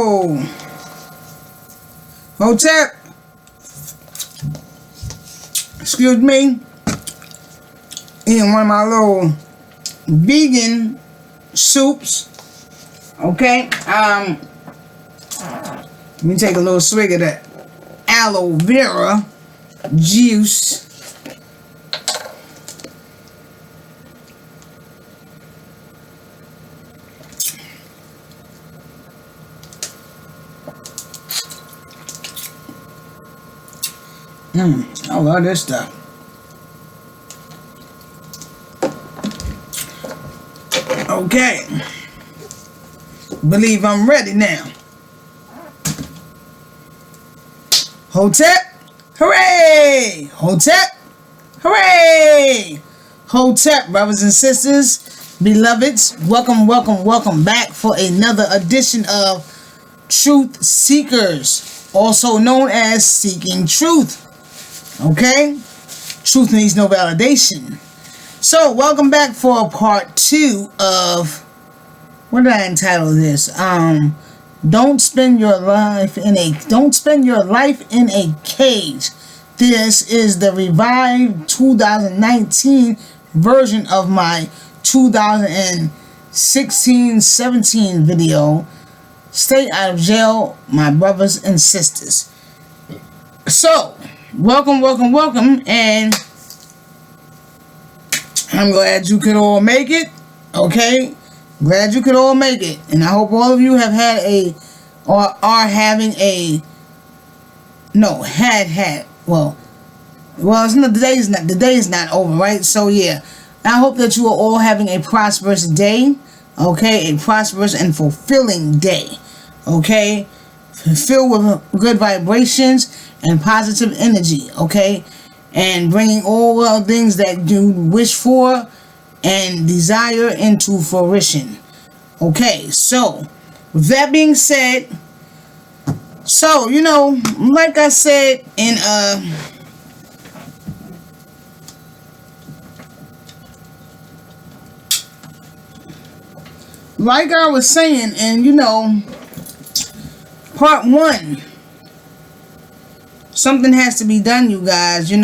Yo, Hotep, excuse me, eating one of my little vegan soups. Okay, let me take a little swig of that aloe vera juice. I love this stuff. Okay. Believe I'm ready now. Hotep, hooray! Hotep, hooray! Hotep, brothers and sisters, beloveds, welcome back for another edition of Truth Seekers, also known as Seeking Truth. Okay? Truth needs no validation. So, welcome back for part 2 of, what did I entitle this? Don't spend your life in a cage. This is the revived 2019 version of my 2016-17 video, Stay Out of Jail, my brothers and sisters. So, welcome, and I'm glad you could all make it, okay? Glad you could all make it, and I hope all of you have had well, it's not, the day is not over, right? So yeah, I hope that you are all having a prosperous day, okay? A prosperous and fulfilling day, okay? Filled with good vibrations and positive energy, okay? And bringing all the things that you wish for and desire into fruition. Okay, so with that being said, so like I said in like I was saying in part 1, something has to be done, you guys. We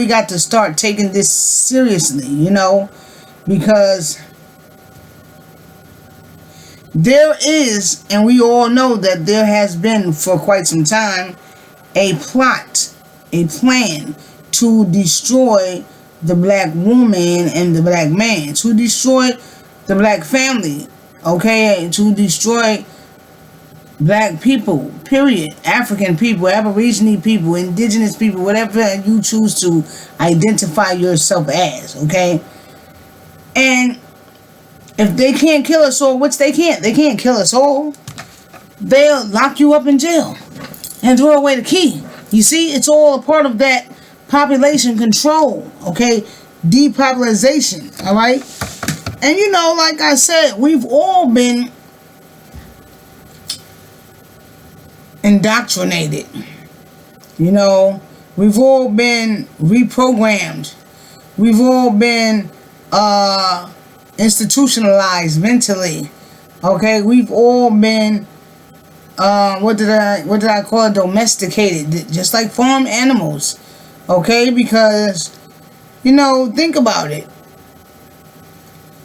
got to start taking this seriously, because there is, and we all know that there has been for quite some time, a plot, a plan to destroy the black woman and the black man, to destroy the black family, okay, to destroy black people, period. African people, Aborigine people, indigenous people, whatever you choose to identify yourself as, okay? And if they can't kill us all, which they can't kill us all, they'll lock you up in jail and throw away the key. You see, it's all a part of that population control, okay? Depopulation, all right? And like I said, we've all been indoctrinated. We've all been reprogrammed. We've all been institutionalized mentally. Okay, we've all been what did I call it? Domesticated, just like farm animals. Okay, because think about it.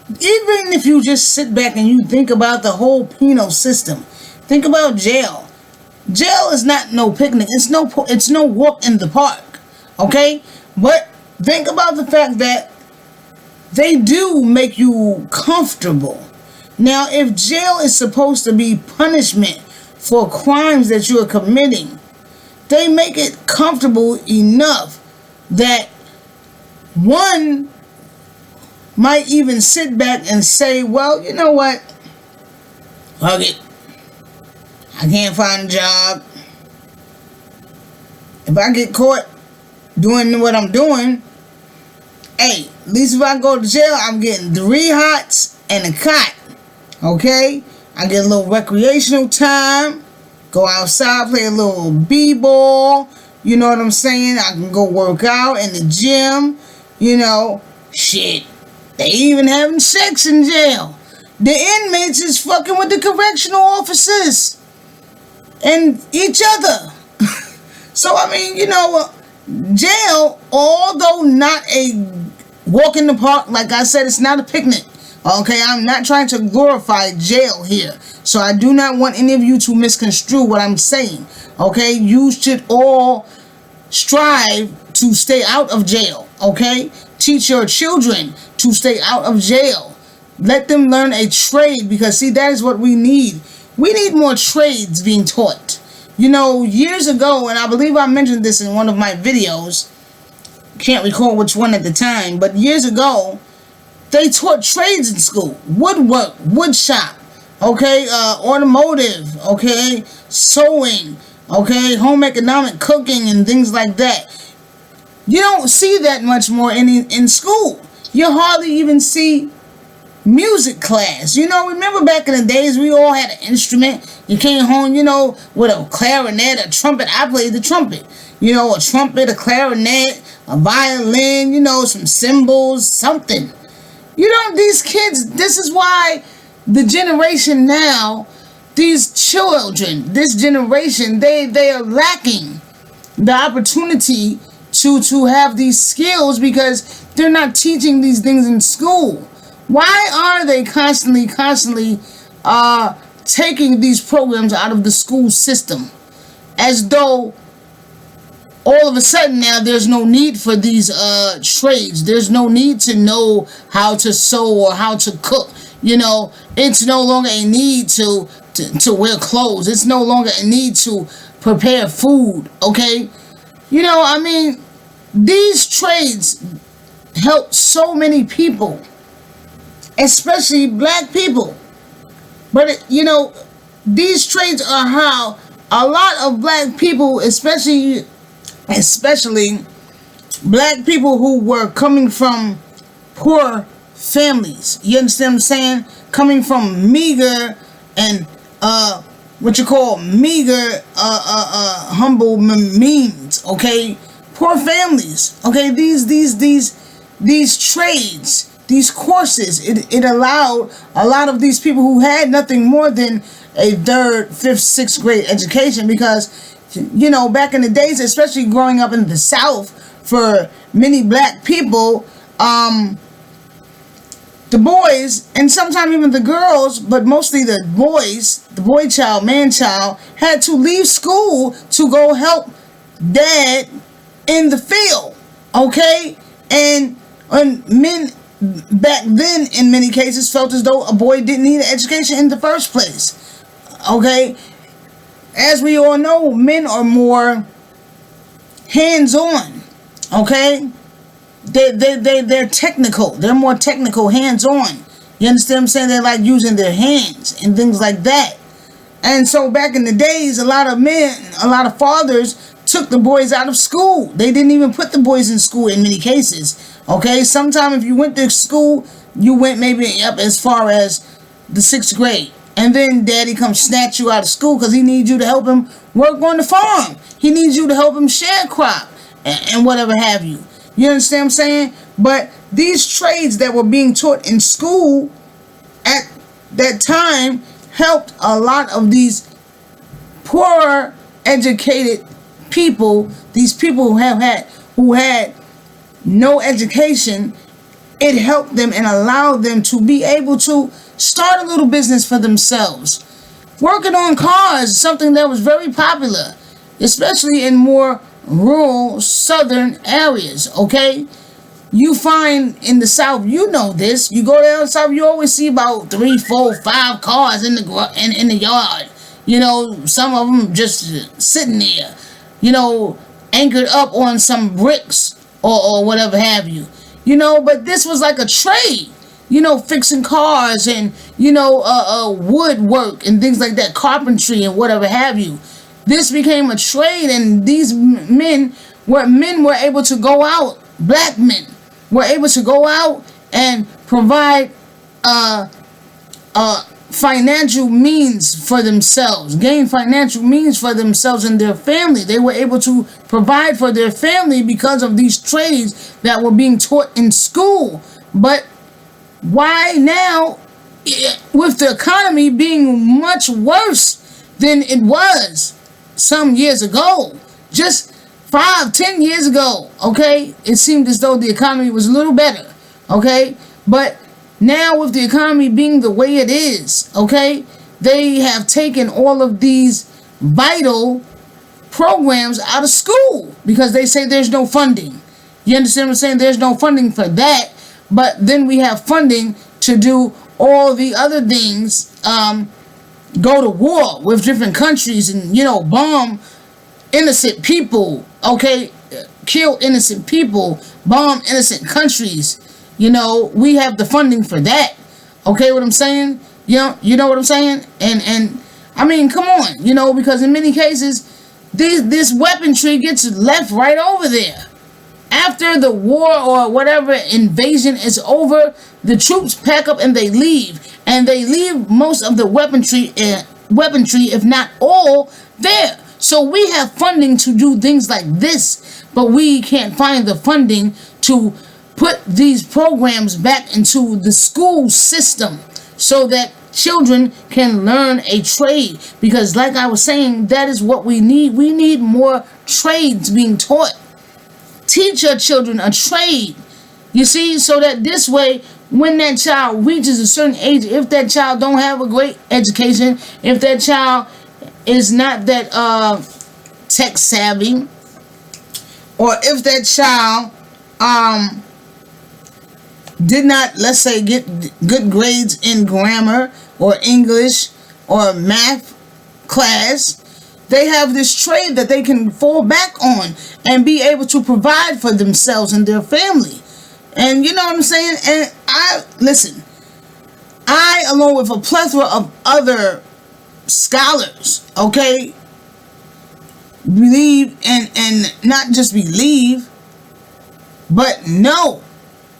Even if you just sit back and you think about the whole penal system, think about jail. Jail is not no picnic. It's no walk in the park. Okay? But think about the fact that they do make you comfortable. Now, if jail is supposed to be punishment for crimes that you are committing, they make it comfortable enough that one might even sit back and say, well, you know what? Fuck it. I can't find a job. If I get caught doing what I'm doing, hey, at least if I go to jail, I'm getting 3 hots and a cot. Okay? I get a little recreational time. Go outside, play a little b-ball. You know what I'm saying? I can go work out in the gym. Shit. They even having sex in jail. the inmates is fucking with the correctional officers and each other. So, I mean, jail, although not a walk in the park, like I said, it's not a picnic. Okay, I'm not trying to glorify jail here. So I do not want any of you to misconstrue what I'm saying. Okay, you should all strive to stay out of jail. Okay, teach your children to stay out of jail. Let them learn a trade, because see, that is what we need. We need more trades being taught. Years ago, and I believe I mentioned this in one of my videos, can't recall which one at the time, but years ago, they taught trades in school. Woodwork, wood shop, okay, automotive, okay, sewing, okay, home economic, cooking, and things like that. You don't see that much more in school. You hardly even see music class. Remember back in the days, we all had an instrument. You came home, with a clarinet, a trumpet. I played the trumpet. A trumpet, a clarinet, a violin, some cymbals, something. These kids, this is why the generation now, these children, this generation, they are lacking the opportunity to have these skills, because they're not teaching these things in school. Why are they constantly taking these programs out of the school system, as though all of a sudden now there's no need for these trades? There's no need to know how to sew or how to cook. It's no longer a need to wear clothes. It's no longer a need to prepare food. Okay, these trades help so many people, especially black people. But these trades are how a lot of black people, especially black people who were coming from poor families. You understand what I'm saying? Coming from meager and humble means. Okay, poor families. Okay, these trades, these courses, it allowed a lot of these people who had nothing more than a 3rd, 5th, 6th grade education, because back in the days, especially growing up in the South, for many black people, the boys, and sometimes even the girls, but mostly the boys, the boy child, man child, had to leave school to go help dad in the field. Okay, and men back then, in many cases, felt as though a boy didn't need an education in the first place. Okay, as we all know, men are more hands-on. Okay, they're technical. They're more technical, hands-on. You understand what I'm saying? They like using their hands and things like that. And so back in the days, a lot of men, a lot of fathers took the boys out of school. They didn't even put the boys in school in many cases. Okay, sometimes if you went to school, you went maybe up as far as the 6th grade. And then daddy comes snatch you out of school because he needs you to help him work on the farm. He needs you to help him share crop and whatever have you. You understand what I'm saying? But these trades that were being taught in school at that time helped a lot of these poorer educated people, these people who had no education. It helped them and allowed them to be able to start a little business for themselves. Working on cars is something that was very popular, especially in more rural southern areas. Okay, you find in the South, this, you go down south, you always see about 3, 4, 5 cars in the yard. Some of them just sitting there, anchored up on some bricks or whatever have you. But this was like a trade, fixing cars and, woodwork and things like that, carpentry and whatever have you. This became a trade, and these men were able to go out, black men were able to go out and provide financial means for themselves, gain financial means for themselves and their family. They were able to provide for their family because of these trades that were being taught in school. But why now with the economy being much worse than it was some years ago, just 5-10 years ago, okay, it seemed as though the economy was a little better, okay, but now with the economy being the way it is, okay, they have taken all of these vital programs out of school because they say there's no funding. You understand what I'm saying? There's no funding for that, but then we have funding to do all the other things, go to war with different countries and, bomb innocent people, okay, kill innocent people, bomb innocent countries. We have the funding for that. Okay, what I'm saying? You know what I'm saying? And I mean, come on, because in many cases, this weaponry gets left right over there. After the war or whatever invasion is over, the troops pack up and they leave. And they leave most of the weaponry, if not all, there. So we have funding to do things like this, but we can't find the funding to put these programs back into the school system so that children can learn a trade. Because like I was saying, that is what we need. We need more trades being taught. Teach your children a trade, you see, so that this way, when that child reaches a certain age, if that child don't have a great education, if that child is not that tech savvy, or if that child did not, let's say, get good grades in grammar or English or math class, they have this trade that they can fall back on and be able to provide for themselves and their family. And you know what I'm saying? And I, along with a plethora of other scholars, okay, believe and not just believe, but know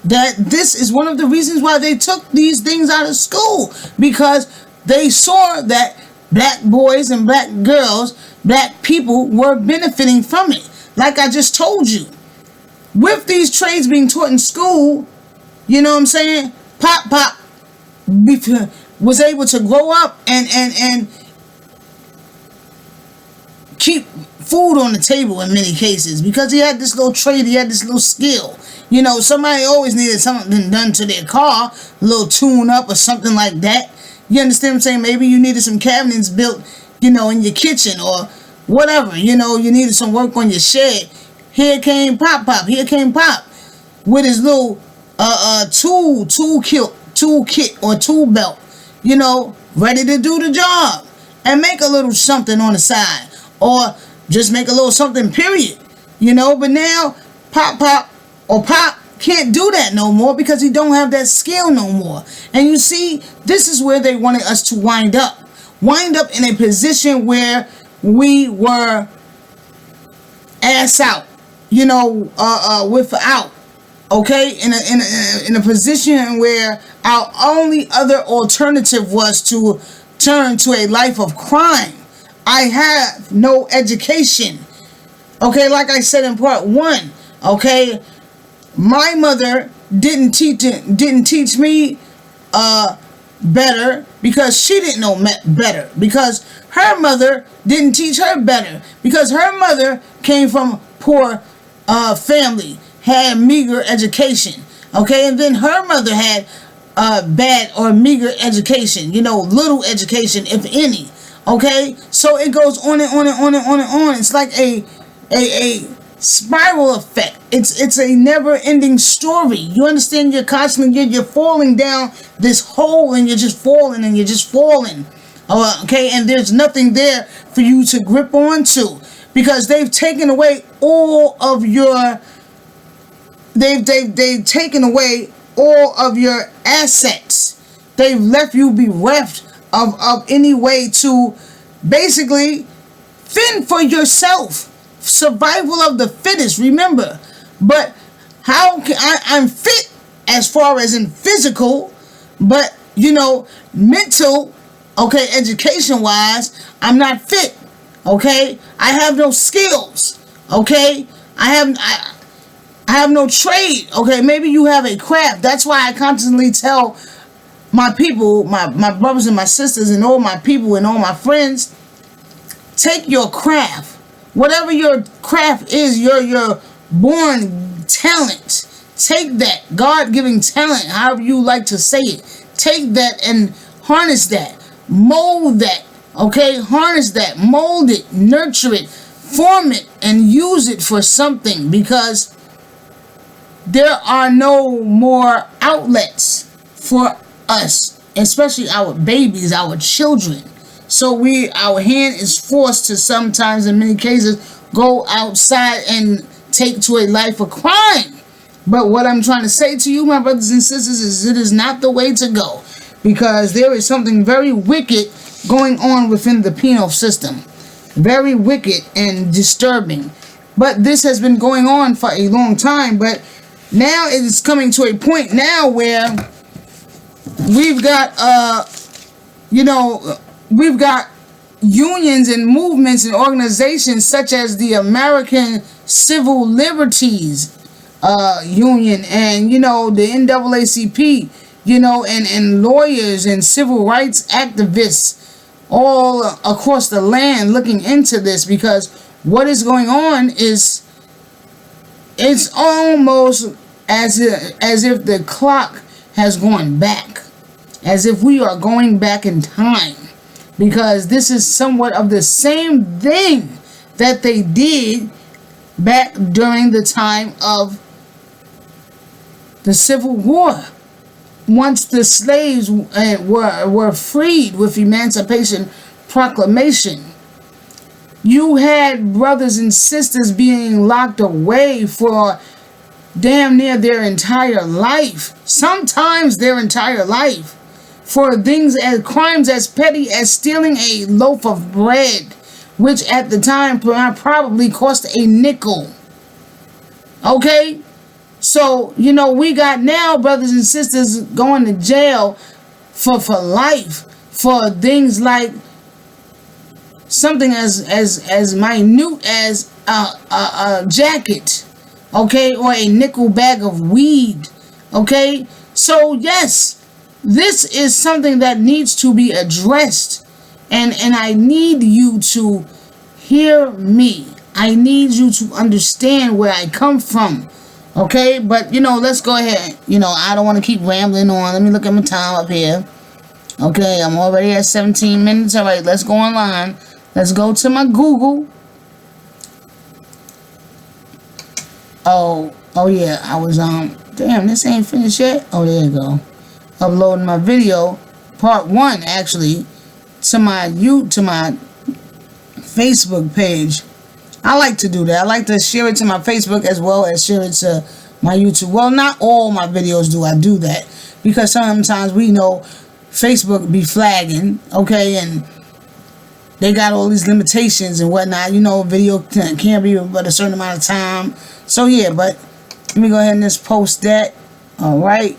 that this is one of the reasons why they took these things out of school, because they saw that black boys and black girls, black people were benefiting from it. Like I just told you, with these trades being taught in school, you know what I'm saying? Pop was able to grow up and keep food on the table in many cases because he had this little trade, he had this little skill. Somebody always needed something done to their car, a little tune up or something like that. You understand what I'm saying? Maybe you needed some cabinets built, in your kitchen or whatever. You needed some work on your shed. Here came Pop. Here came Pop with his little tool kit or tool belt, ready to do the job and make a little something on the side or just make a little something, period. But now Pop can't do that no more because he don't have that skill no more. And you see, this is where they wanted us to wind up in a position where we were ass out, without, okay, in a position where our only other alternative was to turn to a life of crime. I have no education, okay, like I said in part 1, okay. My mother didn't teach me better because she didn't know better, because her mother didn't teach her better, because her mother came from poor family, had meager education, okay, and then her mother had bad or meager education, little education, if any, okay. So it goes on and on and on and on and on. It's like a spiral effect. It's a never-ending story. You understand? You're constantly you're falling down this hole, and you're just falling and you're just falling. Okay, and there's nothing there for you to grip onto because they've taken away all of your. They've taken away all of your assets. They've left you bereft of any way to basically fend for yourself. Survival of the fittest, remember. But how can I'm fit as far as in physical, but mental, okay, education wise, I'm not fit, okay. I have no skills, okay. I have no trade, okay. Maybe you have a craft. That's why I constantly tell my people, my brothers and my sisters and all my people and all my friends, take your craft, whatever your craft is, your born talent, take that God-given talent, however you like to say it, take that and harness that, mold that, okay, harness that, mold it, nurture it, form it, and use it for something, because there are no more outlets for us, especially our babies, our children. So our hand is forced to sometimes, in many cases, go outside and take to a life of crime. But what I'm trying to say to you, my brothers and sisters, is it is not the way to go, because there is something very wicked going on within the penal system. Very wicked and disturbing. But this has been going on for a long time, but now it is coming to a point now where we've got we've got unions and movements and organizations such as the American Civil Liberties Union, and the NAACP, and lawyers and civil rights activists all across the land looking into this, because what is going on is, it's almost as if the clock has gone back, as if we are going back in time, because this is somewhat of the same thing that they did back during the time of the Civil War. Once the slaves were freed with Emancipation Proclamation, you had brothers and sisters being locked away for damn near their entire life, sometimes their entire life, for things and crimes as petty as stealing a loaf of bread, which at the time probably cost a nickel. Okay? So, we got now brothers and sisters going to jail for life for things like something as minute as a jacket, okay, or a nickel bag of weed, okay? So, yes, this is something that needs to be addressed, and I need you to hear me. I need you to understand where I come from. Okay, but let's go ahead. I don't want to keep rambling on. Let me look at my time up here. Okay, I'm already at 17 minutes. All right, let's go online. Let's go to my Google. Oh yeah, I was damn, this ain't finished yet. Oh, there you go. Uploading my video, part 1 actually, to my Facebook page. I like to do that. I like to share it to my Facebook as well as share it to my YouTube. Well, not all my videos do I do that, because sometimes we know Facebook be flagging, okay, and they got all these limitations and whatnot. Video can't be but a certain amount of time. So yeah, but let me go ahead and just post that. All right.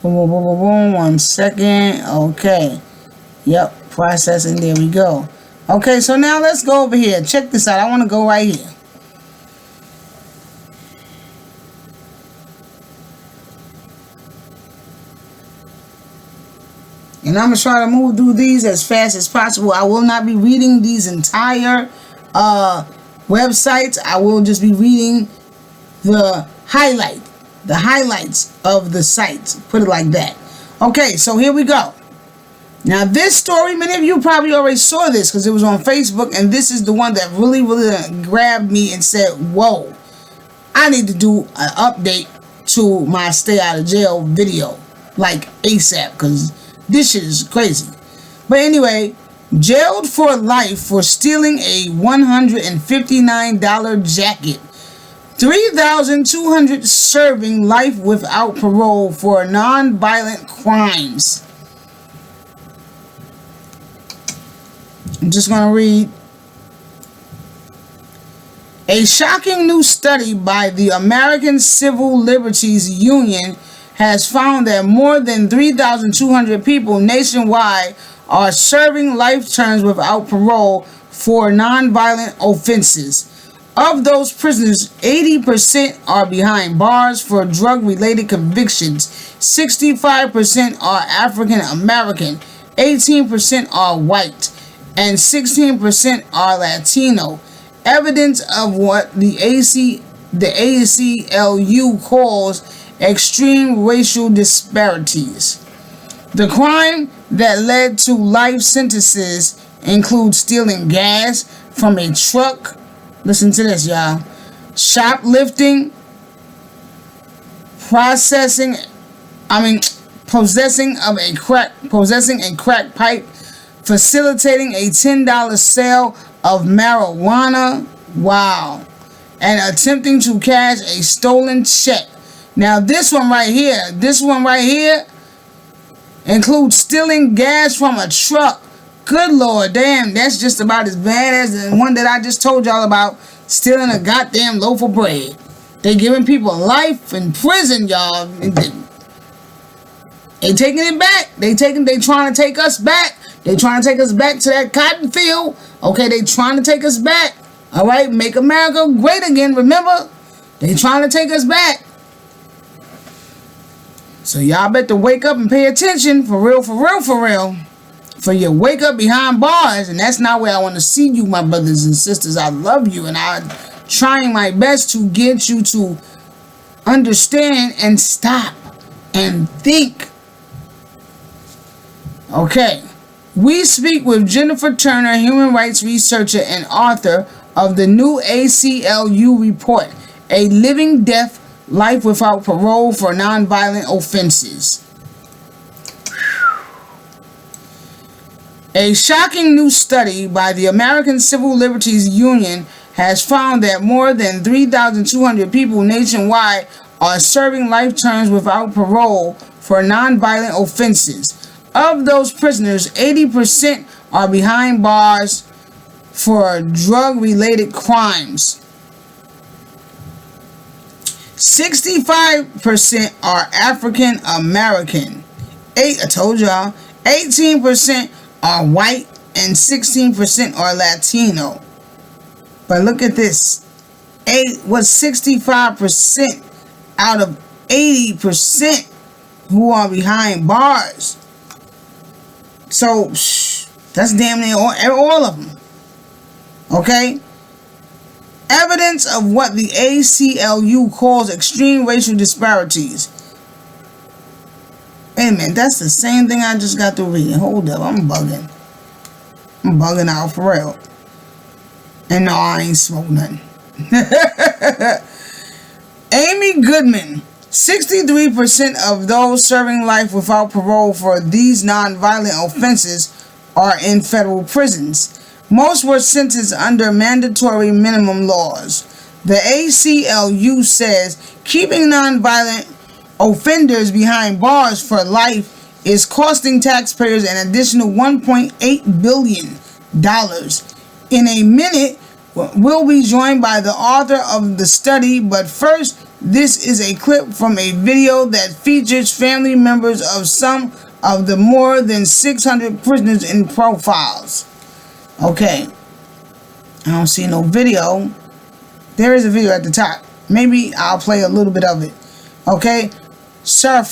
Boom, boom, boom, boom, boom. 1 second. Okay. Yep. Processing. There we go. Okay, so now let's go over here. Check this out. I want to go right here. And I'm going to try to move through these as fast as possible. I will not be reading these entire websites. I will just be reading the highlights of the sites. Put it like that. Okay, so here we go. Now, this story, many of you probably already saw this because it was on Facebook, and this is the one that really, really grabbed me and said, whoa, I need to do an update to my stay out of jail video, like ASAP, because this shit is crazy. But anyway, jailed for life for stealing a $159 jacket. 3,200 serving life without parole for non-violent crimes. I'm just going to read. A shocking new study by the American Civil Liberties Union has found that more than 3,200 people nationwide are serving life terms without parole for nonviolent offenses. Of those prisoners, 80% are behind bars for drug-related convictions, 65% are African American, 18% are white, and 16% are Latino. Evidence of what the ACLU calls extreme racial disparities. The crime that led to life sentences include stealing gas from a truck. Listen to this, y'all. Shoplifting, possessing a crack pipe, facilitating a $10 sale of marijuana, wow, and attempting to cash a stolen check. Now this one right here includes stealing gas from a truck. Good Lord, damn, that's just about as bad as the one that I just told y'all about, stealing a goddamn loaf of bread. They giving people life in prison, y'all. They taking it back. They trying to take us back. They trying to take us back to that cotton field. Okay, they trying to take us back. All right, make America great again. Remember, they trying to take us back. So y'all better wake up and pay attention, for real, for real, for real. For you wake up behind bars, and that's not where I want to see you, my brothers and sisters. I love you, and I'm trying my best to get you to understand and stop and think. Okay. We speak with Jennifer Turner, human rights researcher and author of the new ACLU report, A Living Death, Life Without Parole for Nonviolent Offenses. A shocking new study by the American Civil Liberties Union has found that more than 3,200 people nationwide are serving life terms without parole for nonviolent offenses. Of those prisoners, 80% are behind bars for drug-related crimes. 65% are African American. I told y'all. 18% are white and 16% are Latino. But look at this. 65% out of 80% who are behind bars. So that's damn near all of them. Okay? Evidence of what the ACLU calls extreme racial disparities. Wait a minute, that's the same thing I just got through reading. Hold up, I'm bugging. I'm bugging out for real. And no, I ain't smoke nothing. Amy Goodman. 63% of those serving life without parole for these nonviolent offenses are in federal prisons. Most were sentenced under mandatory minimum laws. The ACLU says keeping nonviolent offenders behind bars for life is costing taxpayers an additional $1.8 billion. In a minute, we'll be joined by the author of the study, but first, this is a clip from a video that features family members of some of the more than 600 prisoners in profiles. Okay. I don't see no video. There is a video at the top. Maybe I'll play a little bit of it. Okay. Sir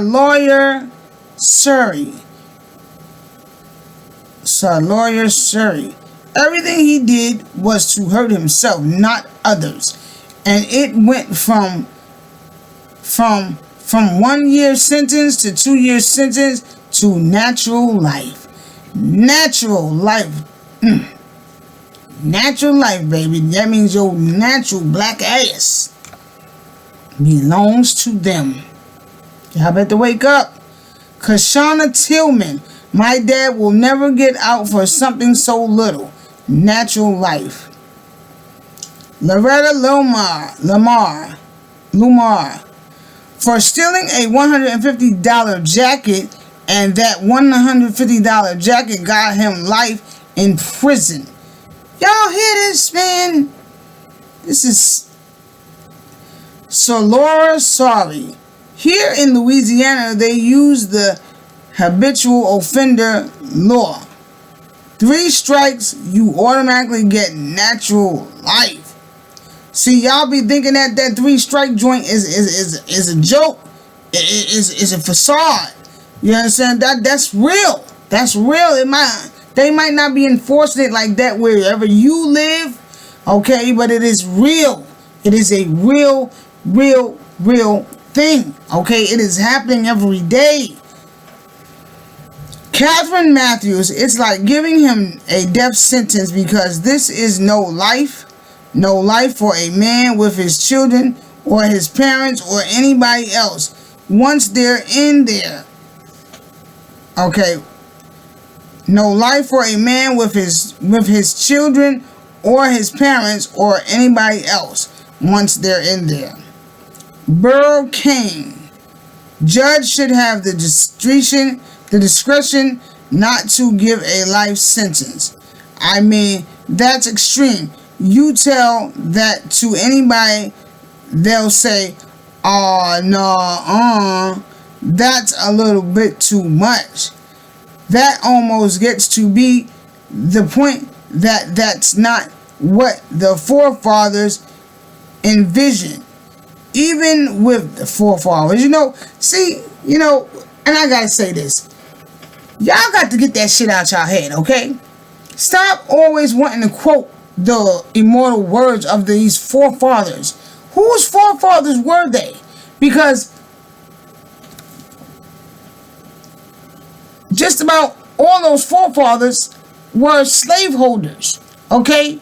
Lawyer Surrey. Sir Lawyer Surrey. Everything he did was to hurt himself, not others. And it went from 1 year sentence to 2 year sentence to natural life. Natural life. Natural life, baby. That means your natural black ass belongs to them. Y'all better wake up. Kashana Tillman. My dad will never get out for something so little. Natural life. Loretta Lumar. For stealing a $150 jacket, and that $150 jacket got him life in prison. Y'all hear this, man? This is Solora Sorry. Here in Louisiana, they use the habitual offender law. 3 strikes, you automatically get natural life. See, y'all be thinking that 3 strike joint is a joke. is a facade. You understand? That's real. That's real. They might not be enforcing it like that wherever you live, okay? But it is real. It is a real thing, okay? It is happening every day. Catherine Matthews, it's like giving him a death sentence because this is no life for a man with his children or his parents or anybody else once they're in there. Okay. No life for a man with his children or his parents or anybody else once they're in there. Burl Cain, judge should have the discretion not to give a life sentence. I mean, that's extreme. You tell that to anybody, they'll say, "Oh no, that's a little bit too much." That almost gets to be the point that that's not what the forefathers envisioned. Even with the forefathers, and I gotta say this. Y'all got to get that shit out y'all head, okay? Stop always wanting to quote the immortal words of these forefathers. Whose forefathers were they? Because just about all those forefathers were slaveholders, okay?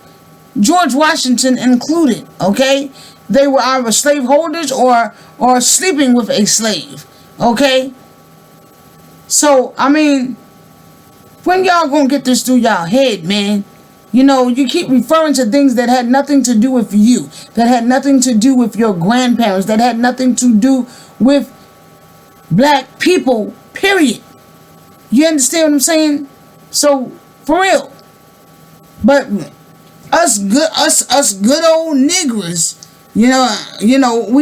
George Washington included, okay? They were either slaveholders or sleeping with a slave, okay? So, I mean, when y'all gonna get this through y'all head, man? You keep referring to things that had nothing to do with you, that had nothing to do with your grandparents, that had nothing to do with black people, period. You understand what I'm saying? So, for real. But us good old niggers, we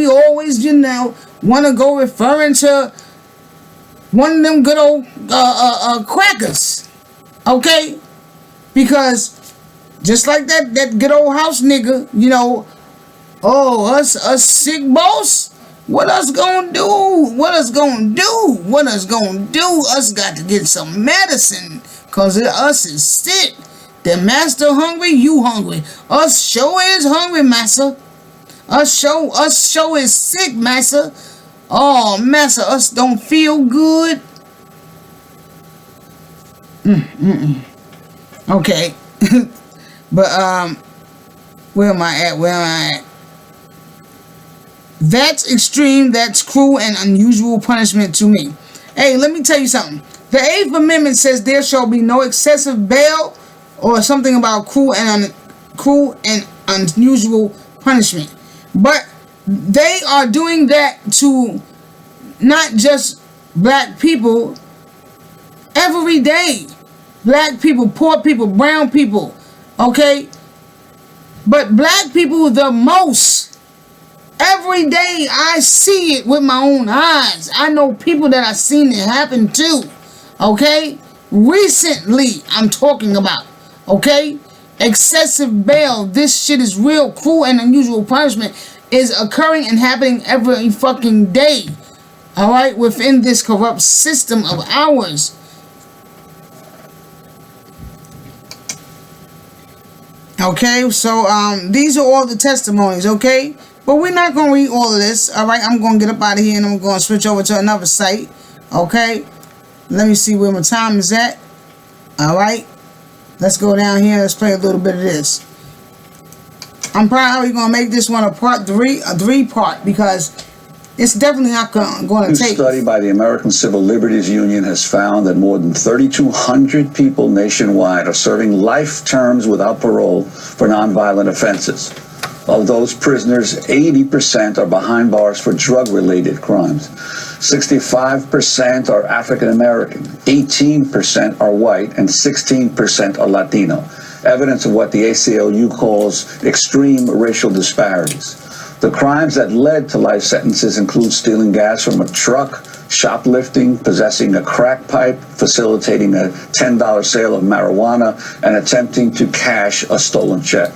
always, want to go referring to one of them good old crackers, okay? Because just like that good old house nigga, us sick boss, what us gonna do? Us got to get some medicine, cause us is sick. The master hungry, you hungry. Us show is hungry, massa. Us show is sick, massa. Oh, massa, us don't feel good. Okay. But, where am I at? That's extreme, that's cruel and unusual punishment to me. Hey, let me tell you something. The 8th Amendment says there shall be no excessive bail or something about cruel and unusual punishment. But they are doing that to not just black people every day. Black people, poor people, brown people, okay? But black people the most. Every day I see it with my own eyes. I know people that I've seen it happen to, okay? Recently, I'm talking about, okay? Excessive bail, this shit is real. Cruel and unusual punishment is occurring and happening every fucking day, all right? Within this corrupt system of ours. Okay, so these are all the testimonies, okay? But we're not going to read all of this, all right? I'm going to get up out of here and I'm going to switch over to another site, okay? Let me see where my time is at, all right? Let's go down here. Let's play a little bit of this. I'm probably going to make this one a three-part, because it's definitely not going to take. A study by the American Civil Liberties Union has found that more than 3,200 people nationwide are serving life terms without parole for nonviolent offenses. Of those prisoners, 80% are behind bars for drug-related crimes. 65% are African American, 18% are white, and 16% are Latino. Evidence of what the ACLU calls extreme racial disparities. The crimes that led to life sentences include stealing gas from a truck, shoplifting, possessing a crack pipe, facilitating a $10 sale of marijuana, and attempting to cash a stolen check.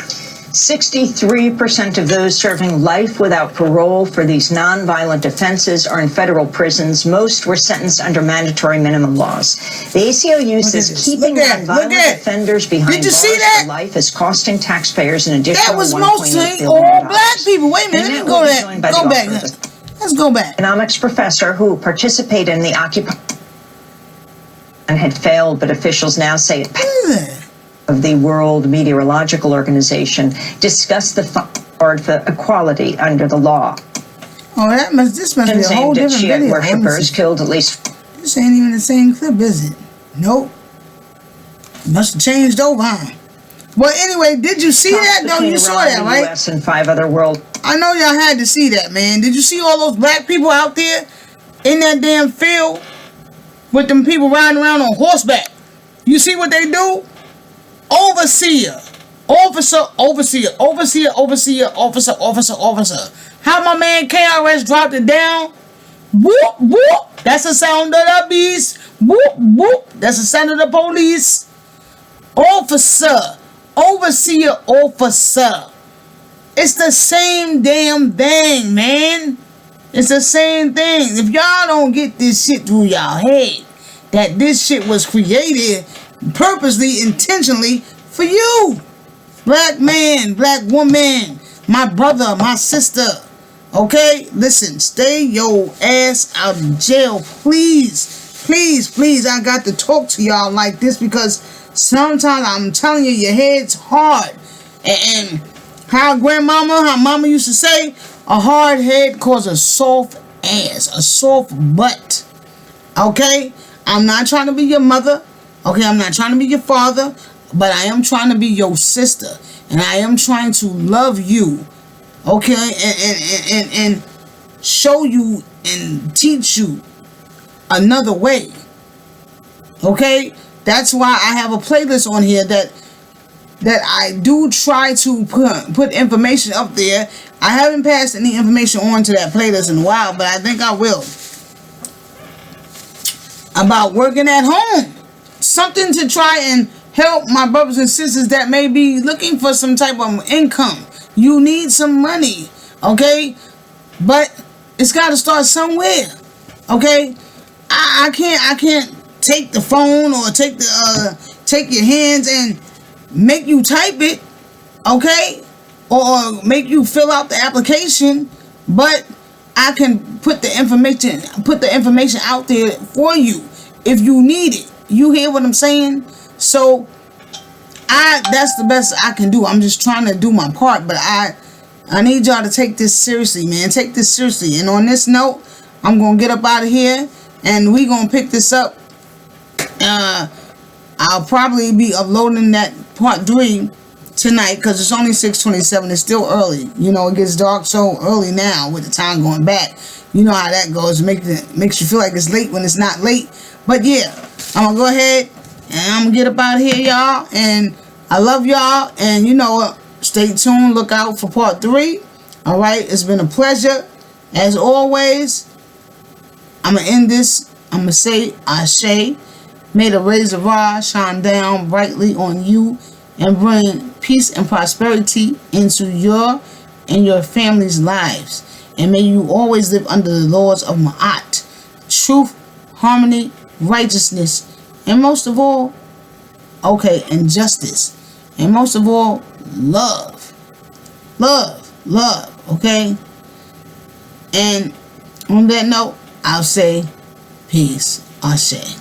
63% of those serving life without parole for these nonviolent offenses are in federal prisons. Most were sentenced under mandatory minimum laws. The ACLU says keeping nonviolent offenders behind bars for life is costing taxpayers an additional $1.8 billion. That was mostly all black people. Wait a minute, let me go back. Go back. Let's go back. Economics professor who participated in the Occupy and had failed, but officials now say it of the World Meteorological Organization discussed the equality under the law. Oh, this must be a whole different video. Worshippers killed at least. This ain't even the same clip, is it? Nope. Must have changed over, huh? Well, anyway, did you see that? No, you saw that, right? US and 5 other world. I know y'all had to see that, man. Did you see all those black people out there in that damn field with them people riding around on horseback? You see what they do? Overseer, officer, overseer, overseer, overseer, officer, officer, officer. How my man KRS dropped it down? Whoop, whoop. That's the sound of the beast. Whoop, whoop. That's the sound of the police. Officer, overseer, officer. It's the same damn thing, man. It's the same thing. If y'all don't get this shit through y'all head, that this shit was created purposely, intentionally for you. Black man, black woman, my brother, my sister. Okay? Listen, stay your ass out of jail. Please, please, please. I got to talk to y'all like this because sometimes I'm telling you, your head's hard. And how mama used to say, a hard head causes a soft ass, a soft butt. Okay? I'm not trying to be your mother. Okay, I'm not trying to be your father, but I am trying to be your sister, and I am trying to love you, okay, and show you and teach you another way, okay. That's why I have a playlist on here that I do try to put information up there. I haven't passed any information on to that playlist in a while, but I think I will. About working at home. Something to try and help my brothers and sisters that may be looking for some type of income. You need some money, okay? But it's got to start somewhere, okay? I can't take the phone or take your hands and make you type it, okay? Or make you fill out the application, but I can put the information out there for you if you need it. You hear what I'm saying? So that's the best I can do. I'm just trying to do my part, but I need y'all to take this seriously, man. Take this seriously. And on this note, I'm gonna get up out of here and we gonna pick this up. I'll probably be uploading that part 3 tonight because it's only 6:27. It's still early. You know, it gets dark so early now with the time going back. You know how that goes. It makes you feel like it's late when it's not late. But yeah, I'm gonna go ahead and I'm gonna get up out of here, y'all. And I love y'all. And you know what? Stay tuned. Look out for part 3. All right. It's been a pleasure. As always, I'm gonna end this. I'm gonna say Ashe. May the rays of Ra shine down brightly on you and bring peace and prosperity into your and your family's lives. And may you always live under the laws of Ma'at, truth, harmony, righteousness, and most of all, and justice. And most of all, love. Love, okay? And on that note, I'll say peace. Ashe.